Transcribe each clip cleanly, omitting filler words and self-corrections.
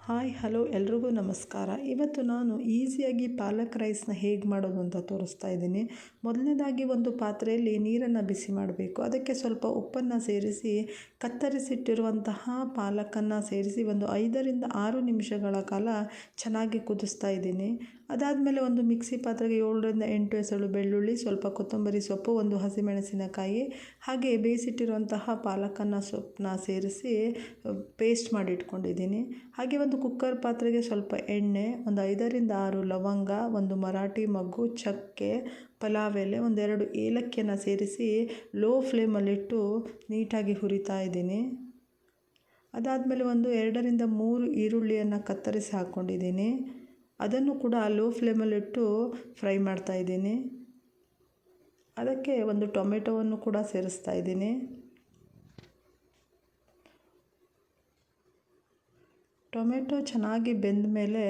Hi hello ಎಲ್ರಿಗೂ ನಮಸ್ಕಾರ. ಇವತ್ತು ನಾನು ಈಸಿಯಾಗಿ ಪಾಲಕ್ ರೈಸ್ನ ಹೇಗೆ ಮಾಡೋದು ಅಂತ ತೋರಿಸ್ತಾ ಇದ್ದೀನಿ. ಮೊದಲನೇದಾಗಿ ಒಂದು ಪಾತ್ರೆಯಲ್ಲಿ ನೀರನ್ನು ಬಿಸಿ ಮಾಡಬೇಕು. ಅದಕ್ಕೆ ಸ್ವಲ್ಪ ಉಪ್ಪನ್ನು ಸೇರಿಸಿ ಕತ್ತರಿಸಿಟ್ಟಿರುವಂತಹ ಪಾಲಕನ್ನು ಸೇರಿಸಿ ಒಂದು 5ರಿಂದ 6 ನಿಮಿಷಗಳ ಕಾಲ ಚೆನ್ನಾಗಿ ಕುದಿಸ್ತಾ ಇದ್ದೀನಿ. ಅದಾದಮೇಲೆ ಒಂದು ಮಿಕ್ಸಿ ಪಾತ್ರೆಗೆ 7ರಿಂದ 8 ಎಸಳು ಬೆಳ್ಳುಳ್ಳಿ, ಸ್ವಲ್ಪ ಕೊತ್ತಂಬರಿ ಸೊಪ್ಪು, ಒಂದು ಹಸಿಮೆಣಸಿನಕಾಯಿ, ಹಾಗೆ ಬೇಯಿಸಿಟ್ಟಿರುವಂತಹ ಪಾಲಕನ್ನು ಸೊಪ್ಪನ್ನ ಸೇರಿಸಿ ಪೇಸ್ಟ್ ಮಾಡಿ ಇಟ್ಕೊಂಡಿದ್ದೀನಿ. ಹಾಗೆ ಒಂದು ಕುಕ್ಕರ್ ಪಾತ್ರೆಗೆ ಸ್ವಲ್ಪ ಎಣ್ಣೆ, ಒಂದು 5ರಿಂದ 6 ಲವಂಗ, ಒಂದು ಮರಾಠಿ ಮೊಗ್ಗು, ಚಕ್ಕೆ, ಪಲಾವ್ ಎಲೆ, ಒಂದೆರಡು ಏಲಕ್ಕಿಯನ್ನು ಸೇರಿಸಿ ಲೋ ಫ್ಲೇಮಲ್ಲಿಟ್ಟು ನೀಟಾಗಿ ಹುರಿತಾ ಇದ್ದೀನಿ. ಅದಾದಮೇಲೆ ಒಂದು 2ರಿಂದ 3 ಈರುಳ್ಳಿಯನ್ನು ಕತ್ತರಿಸಿ ಹಾಕ್ಕೊಂಡಿದ್ದೀನಿ. ಅದನ್ನು ಕೂಡ ಲೋ ಫ್ಲೇಮಲ್ಲಿಟ್ಟು ಫ್ರೈ ಮಾಡ್ತಾ ಇದ್ದೀನಿ. ಅದಕ್ಕೆ ಒಂದು ಟೊಮೆಟೊವನ್ನು ಕೂಡ ಸೇರಿಸ್ತಾ ಇದ್ದೀನಿ. ಟೊಮೆಟೊ ಚೆನ್ನಾಗಿ ಬೆಂದ ಮೇಲೆ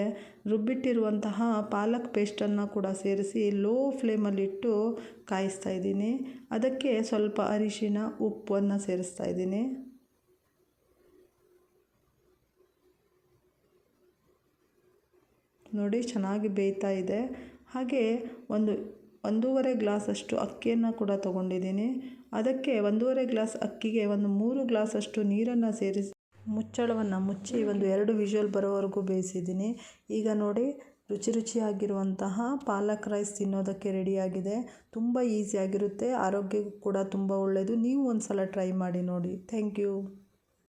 ರುಬ್ಬಿಟ್ಟಿರುವಂತಹ ಪಾಲಕ್ ಪೇಸ್ಟನ್ನು ಕೂಡ ಸೇರಿಸಿ ಲೋ ಫ್ಲೇಮಲ್ಲಿಟ್ಟು ಕಾಯಿಸ್ತಾ ಇದ್ದೀನಿ. ಅದಕ್ಕೆ ಸ್ವಲ್ಪ ಅರಿಶಿನ, ಉಪ್ಪನ್ನು ಸೇರಿಸ್ತಾ ಇದ್ದೀನಿ. ನೋಡಿ ಚೆನ್ನಾಗಿ ಬೇಯ್ತಾ ಇದೆ. ಹಾಗೆ 1.5 ಗ್ಲಾಸಷ್ಟು ಅಕ್ಕಿಯನ್ನು ಕೂಡ ತೊಗೊಂಡಿದ್ದೀನಿ. ಅದಕ್ಕೆ 1.5 ಗ್ಲಾಸ್ ಅಕ್ಕಿಗೆ ಒಂದು 3 ಗ್ಲಾಸಷ್ಟು ನೀರನ್ನು ಸೇರಿಸಿ ಮುಚ್ಚಳವನ್ನು ಮುಚ್ಚಿ ಒಂದು 2 ವಿಷಲ್ ಬರೋವರೆಗೂ ಬೇಯಿಸಿದ್ದೀನಿ. ಈಗ ನೋಡಿ ರುಚಿಯಾಗಿರುವಂತಹ ಪಾಲಕ್ ರೈಸ್ ತಿನ್ನೋದಕ್ಕೆ ರೆಡಿಯಾಗಿದೆ. ತುಂಬ ಈಸಿಯಾಗಿರುತ್ತೆ, ಆರೋಗ್ಯಕ್ಕೂ ಕೂಡ ತುಂಬ ಒಳ್ಳೆಯದು. ನೀವು ಒಂದು ಸಲ ಟ್ರೈ ಮಾಡಿ ನೋಡಿ. Thank you.